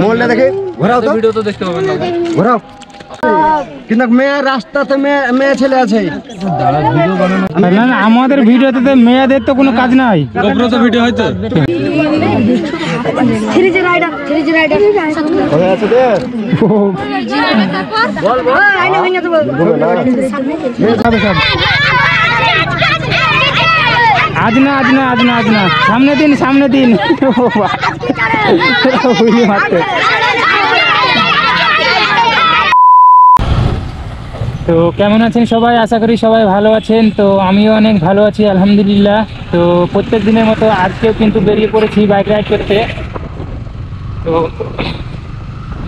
মোবাইলটা দেখে ঘোরাও তো, ভিডিও তো দেখতে পাবেন না ঘোরাও। কিন্তু মেয়ে রাস্তাতে মেয়ে ছেলে আছে। না না, আমাদের ভিডিওতে তো মেয়েদের তো কোনো কাজ নাই। গোপ্রো তো ভিডিও হয়তো আজ না আজ না আজ না আজ না, সামনে দিন সামনে দিন। তো কেমন আছেন সবাই? আশা করি সবাই ভালো আছেন। তো আমিও অনেক ভালো আছি আলহামদুলিল্লাহ। তো প্রত্যেক দিনের মতো আজকেও কিন্তু বেরিয়ে পড়েছি বাইক রাইড করতে। তো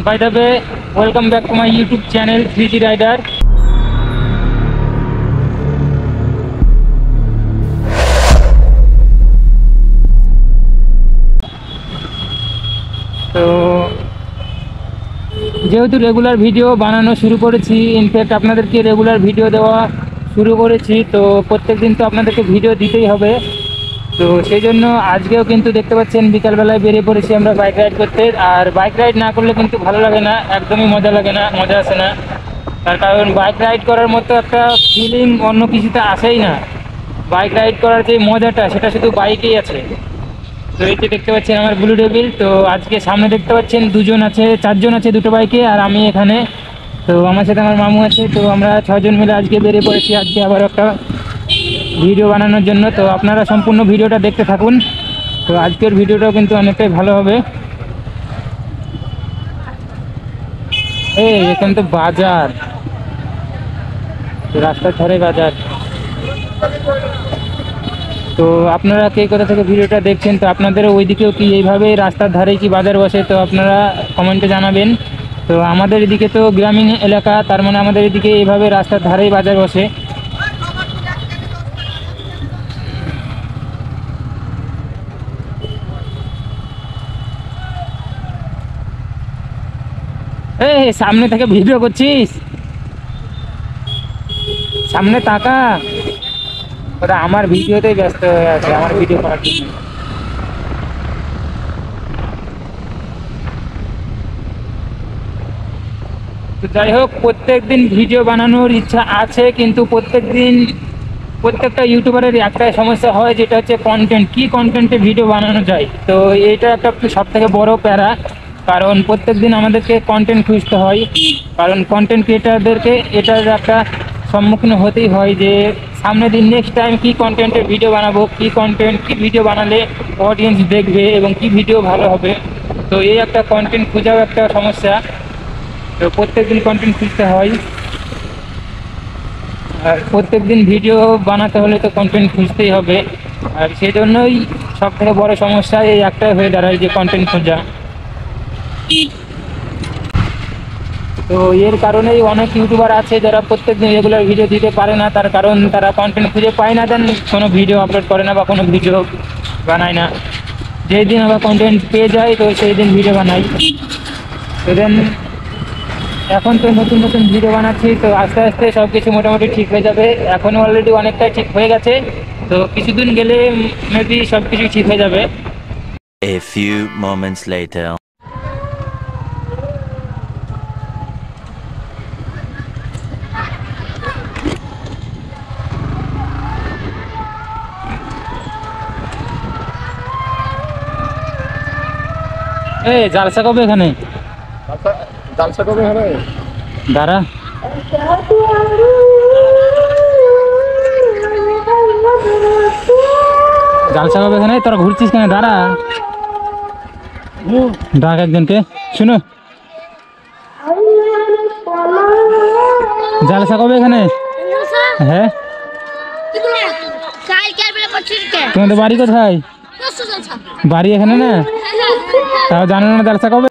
by the way, welcome back to my YouTube channel 3G rider. তো যেহেতু রেগুলার ভিডিও বানানো শুরু করেছি, ইনফ্যাক্ট আপনাদেরকে রেগুলার ভিডিও দেওয়া শুরু করেছি, তো প্রত্যেক দিন তো আপনাদেরকে ভিডিও দিতেই হবে। তো সেই জন্য আজকেও কিন্তু দেখতে পাচ্ছেন বিকালবেলায় বেরিয়ে পড়েছি আমরা বাইক রাইড করতে। আর বাইক রাইড না করলে কিন্তু ভালো লাগে না, একদমই মজা লাগে না, মজা আসে না। তার কারণ বাইক রাইড করার মতো একটা ফিলিং অন্য কিছুতে আসেই না। বাইক রাইড করার যে মজাটা সেটা শুধু বাইকেই আছে। তো এই যে দেখতে পাচ্ছেন আমার ব্লু ডেভিল। তো আজকে সামনে দেখতে পাচ্ছেন দুজন আছে, চারজন আছে দুটো বাইকে, আর আমি এখানে। তো আমার সাথে আমার মামু আছে। তো আমরা 6 জন মিলে আজকে বেরিয়ে পড়েছি আজকে আবার একটা ভিডিও বানানোর জন্য। তো আপনারা সম্পূর্ণ ভিডিওটা দেখতে থাকুন। তো আজকের ভিডিওটাও কিন্তু অনেকটাই ভালো হবে। এই এখানে তো বাজার, রাস্তার ধারে বাজার। তো আপনারা কে কোথা থেকে ভিডিওটা দেখছেন, তো আপনাদের ওইদিকেও কি এইভাবে রাস্তার ধারে কি বাজার বসে, তো আপনারা কমেন্টে জানাবেন। তো আমাদের এদিকে তো গ্রামীণ এলাকা, তার মানে আমাদের এদিকে এইভাবে রাস্তার ধারেই বাজার বসে। এই সামনে থেকে ভিডিও করছিস, সামনে তাকা। ওটা আমার ভিডিওতেই ব্যস্ত হয়ে আছে, আমার ভিডিও করার জন্য। তো যাই হোক, প্রত্যেক দিন ভিডিও বানানোর ইচ্ছা আছে, কিন্তু প্রত্যেকটা ইউটিউবারের একটাই সমস্যা হয়, যেটা হচ্ছে কন্টেন্ট। কি কন্টেন্টে ভিডিও বানানো যায়, তো এটা একটা সব থেকে বড় প্যারা। কারণ প্রত্যেক দিন আমাদেরকে কন্টেন্ট খুঁজতে হয়, কারণ কন্টেন্ট ক্রিয়েটারদেরকে এটার একটা সম্মুখীন হতেই হয় যে সামনের দিন নেক্সট টাইম কী কন্টেন্টের ভিডিও বানাবো, কী ভিডিও বানালে অডিয়েন্স দেখবে এবং কি ভিডিও ভালো হবে। তো এই একটা কন্টেন্ট খোঁজাও একটা সমস্যা। তো প্রত্যেক দিন কন্টেন্ট খুঁজতে হয়, আর প্রত্যেক দিন ভিডিও বানাতে হলে তো কন্টেন্ট খুঁজতেই হবে। আর সেই জন্যই সব থেকে বড় সমস্যা এই একটাই হয়ে দাঁড়ায়, যে কন্টেন্ট খোঁজা। তো এর কারণেই অনেক ইউটিউবার আছে যারা প্রত্যেক দিন রেগুলার ভিডিও দিতে পারে না, তার কারণ তারা কন্টেন্ট খুঁজে পায় না, দেন কোনো ভিডিও আপলোড করে না বা কোনো ভিডিও বানায় না। যেই দিন আবার কন্টেন্ট পেয়ে যায় তো সেই দিন ভিডিও বানাই। তো দেন এখন তো নতুন নতুন ভিডিও বানাচ্ছি, তো আস্তে আস্তে সব কিছু মোটামুটি ঠিক হয়ে যাবে। এখন অলরেডি অনেকটাই ঠিক হয়ে গেছে, তো কিছুদিন গেলে মেবি সব কিছু ঠিক হয়ে যাবে। A few moments later. এই জালসা কবে এখানে? জালসা কবে হবে? দাঁড়া, জালসা কবে এখানে? তোরা ঘুরছিস কেন? দাঁড়া, ডাক একজনকে। শুনো, জালসা কবে এখানে? হ্যাঁ, তোমাদের বাড়ি কোথায়? বাড়ি এখানে না? তাও জানো না জালসা কবে?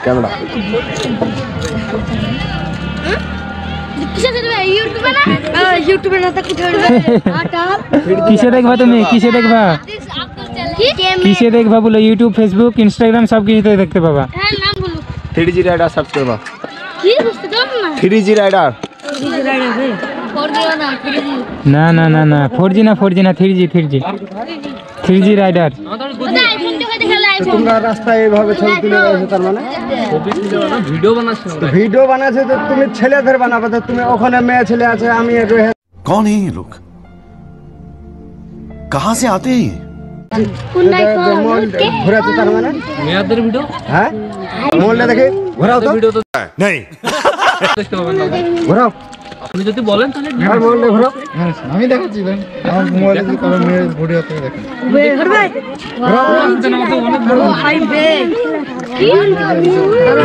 ক্যামেরা কিসে দেখবা তুমি? কিসে দেখবা? কিসে দেখবা বলো? ইউটিউব, ফেসবুক, ইনস্টাগ্রাম সব কিছুতে দেখতে পাবা। 3G রাইডার সার্চ করবা। 3G rider. না না না না 4G না 3G রাইডার। তোমরা রাস্তায় এইভাবে ছবি তুলে রয়েছে, তার মানে ভিডিও বানাচ্ছে তো তুমি ছেলেদের বানাবে, তো তুমি ওখানে মেয়ে ছেলে আছে, আমি कौन है ये लोग? कहाँ से आते हैं? ঘোরাচ্ছে, তার মানে মেয়াদের ভিডিও। হ্যাঁ মোবাইলটা দেখে ঘোরাও তো। नहीं দেখতে পাবেন না। ঘোরাও, আপনি যদি বলেন তাহলে আর মোবাইলটা ঘোরাও। আমি দেখাচ্ছি ভাই, আমার মোবাইলে যদি কারো মেয়ের ভিডিও থেকে দেখেন।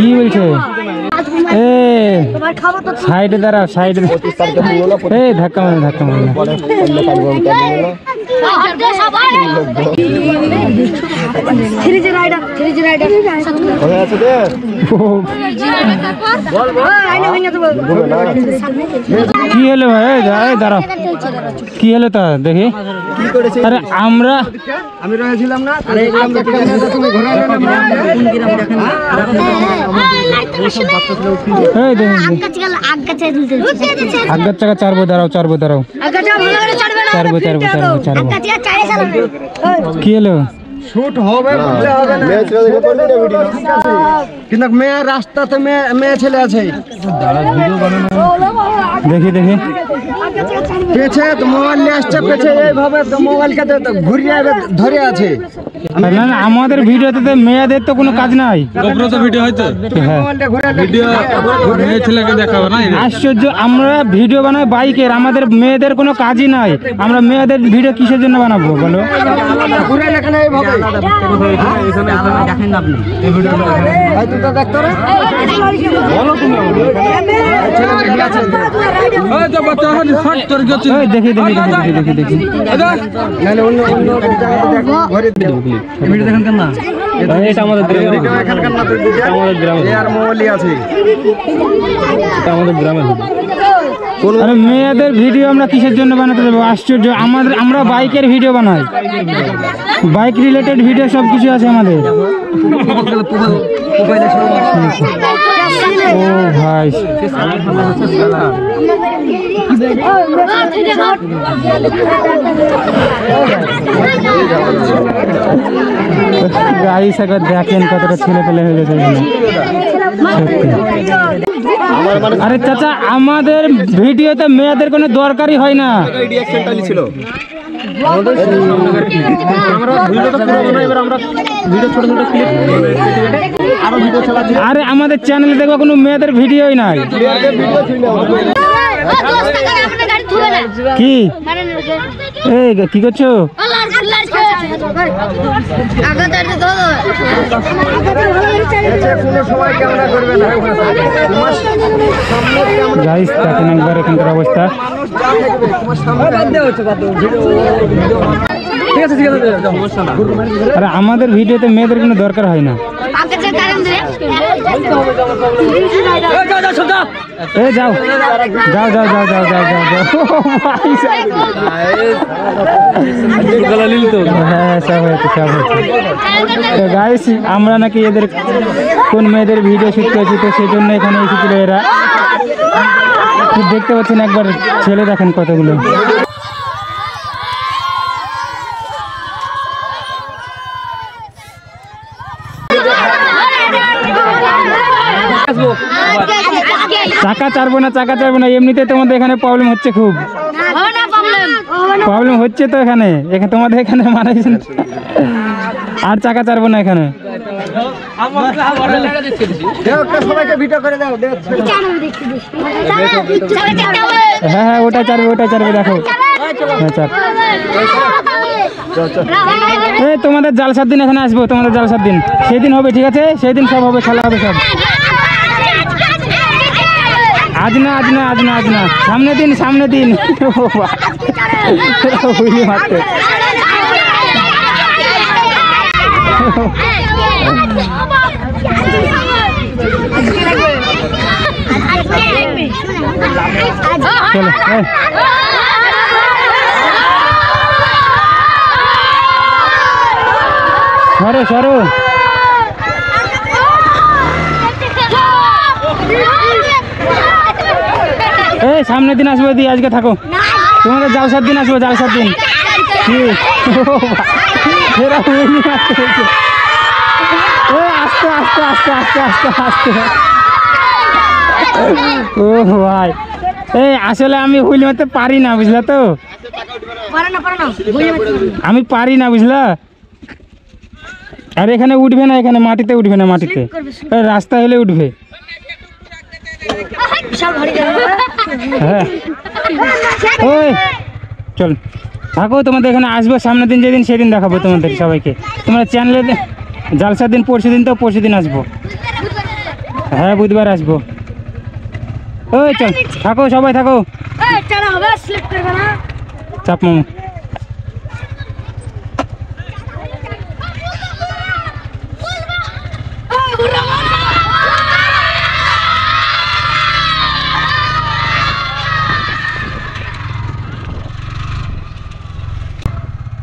কি বলছো? সাইডে দাঁড়াও, সাইডে। এই ধাক্কা মারো, ধাক্কা মারো। কি হলো ভাই? এই দাঁড়াও, কি হলো তা দেখি। আরে আমরা আমি রয়েছিলাম না, তুমি ঘোরালে না। এই দেখুন আগার চাকা চারবো, দাঁড়াও চারবো, দাঁড়াও চারবো। কি হলো? শুট হবে বুঝলে হবে না, মেয়ে ছেলে দেখে করলি না ভিডিও, কিন্তু মেয়ে রাস্তাতে মেয়ে ছেলে আছে। দেখি দেখি পেছে তো মোবাইল নিয়ে আসছে, পেছে এইভাবে তো মোবাইলকে ঘুরিয়ে ধরে আছে। না না আমাদের ভিডিওতে তো মেয়েদের তো কোনো কাজ নাই। ভিডিও হয়তো মোবাইলটা ঘুরে ভিডিও মেয়ে ছেলেকে দেখাবো না। আশ্চর্য, আমরা ভিডিও বানাই বাইকের, আমাদের মেয়েদের কোনো কাজই নাই। আমরা মেয়েদের ভিডিও কিসের জন্য বানাবো বলো? ঘুরে লেখা নেই এইভাবে দেখেন আপনি এই ভিডিওটা হয়তো তো দেখতে রে বলো তুমি ছেলে মেয়ে আছে। ওই তো বাচ্চা হল শর্ট করে গেছে। ওই দেখি দেখি দেখি দেখি দেখি নালে অন্য জায়গাতে দেখো ঘরে ভিডিও দেখেন কেন না? এটা আমাদের গ্রামে, ভিডিও এখানকার না, আমাদের গ্রামে আর মোবাইলই আছে, এটা আমাদের গ্রামে। আরে মেয়েদের ভিডিও আমরা কিসের জন্য বানাতে যাবো? আশ্চর্য, আমরা বাইকের ভিডিও বানাই, বাইক রিলেটেড ভিডিও সব কিছু আছে আমাদের। ও ভাই গাড়ি সাগর দেখেন কতটা ছেলে পেলে হয়ে গেছে এখানে। আরে চাচা আমাদের ভিডিওতে মেয়েদের কোনো দরকারই হয় না। আরে আমাদের চ্যানেলে দেখবো কোনো মেয়েদের ভিডিওই নাই। কি এই কি করছো? গাইস দেখেন একবার এখানকার অবস্থা। আরে আমাদের ভিডিওতে মেয়েদের কোনো দরকার হয় না। এই যাও যাও যাও যাও যাও যাও যাও যাও। হ্যাঁ সব হয়েছে সব হয়েছে। তো গাইস আমরা নাকি এদের কোন মেয়েদের ভিডিও শুট করেছি, তো সেই জন্য এখানে এসেছিল এরা। দেখতে পাচ্ছেন একবার ছেলে দেখেন কতগুলো। চাকা চারবো না, চাকা চারবো না, এমনিতে তোমাদের এখানে প্রবলেম হচ্ছে, খুব প্রবলেম হচ্ছে তো এখানে তোমাদের এখানে মানাইছেন। আর চাকা চারবো না এখানে। সবাইকে ভিডিও করে দাও। হ্যাঁ হ্যাঁ ওটাই চারবে, ওটাই চারবে, দেখো। হ্যাঁ চার। এই তোমাদের জালসার দিন এখানে আসবো, তোমাদের জালসার দিন সেই দিন হবে, ঠিক আছে? সেই দিন সব হবে, খেলা হবে সব। আজ না আজ না আজ না আজ না, সামনে দিন সামনে দিন। মারতে চলো। সরো সরো। এই সামনের দিন আসবো দি, আজকে থাকো। তোমাদের জালসার দিন আসবো, জালসার দিন। কি? আস্তে আস্তে আস্তে আস্তে আস্তে আস্তে। ও ভাই, এই আসলে আমি হুইল মারতে পারি না, বুঝলা তো? আমি পারি না, বুঝলা? আর এখানে উঠবে না, এখানে মাটিতে উঠবে না, মাটিতে রাস্তা হলে উঠবে। হ্যাঁ ওই চল থাকো, তোমাদের এখানে আসবো সামনের দিন, যেদিন সেদিন দেখাবো তোমাদের সবাইকে। তোমরা চ্যানেলে জালসার দিন পরশু দিন, তো পরশু দিন আসবো। হ্যাঁ বুধবার আসবো। ওই চল থাকো, সবাই থাকো। চাপ মামু।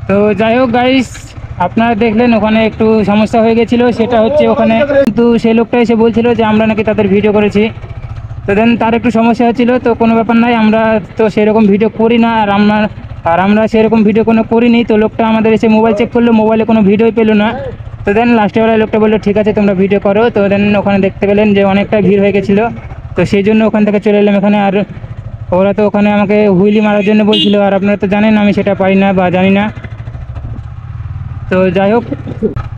তো যাই হোক গাইস, আপনারা দেখলেন ওখানে একটু সমস্যা হয়ে গেছিল, সেটা হচ্ছে ওখানে কিন্তু সেই লোকটা এসে বলছিল যে আমরা নাকি তাদের ভিডিও করেছি। তো দেন তার একটু সমস্যা হচ্ছিল, তো কোনো ব্যাপার নাই, আমরা তো সেরকম ভিডিও করি না, আর আমরা সেরকম ভিডিও কোনো করিনি। তো লোকটা আমাদের এসে মোবাইল চেক করলো, মোবাইলে কোনো ভিডিওই পেলো না। তো দেন লাস্টে বেলায় লোকটা বললো ঠিক আছে তোমরা ভিডিও করো। তো দেন ওখানে দেখতে পেলেন যে অনেকটা ভিড় হয়ে গেছিলো, তো সেই জন্য ওখান থেকে চলে এলাম এখানে। আর ওরা তো ওখানে আমাকে হুইলি মারার জন্য বলছিল, আর আপনারা তো জানেন আমি সেটা পারি না বা জানি না। তো যাই হোক,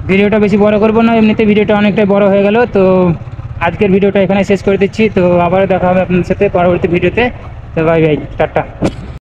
ভিডিওটা বেশি বড় করবো না, এমনিতে ভিডিওটা অনেকটাই বড় হয়ে গেল। তো আজকের ভিডিওটা এখানে শেষ করে দিচ্ছি। তো আবারও দেখা হবে আপনাদের সাথে পরবর্তী ভিডিওতে। তো বাই বাই, টাটা।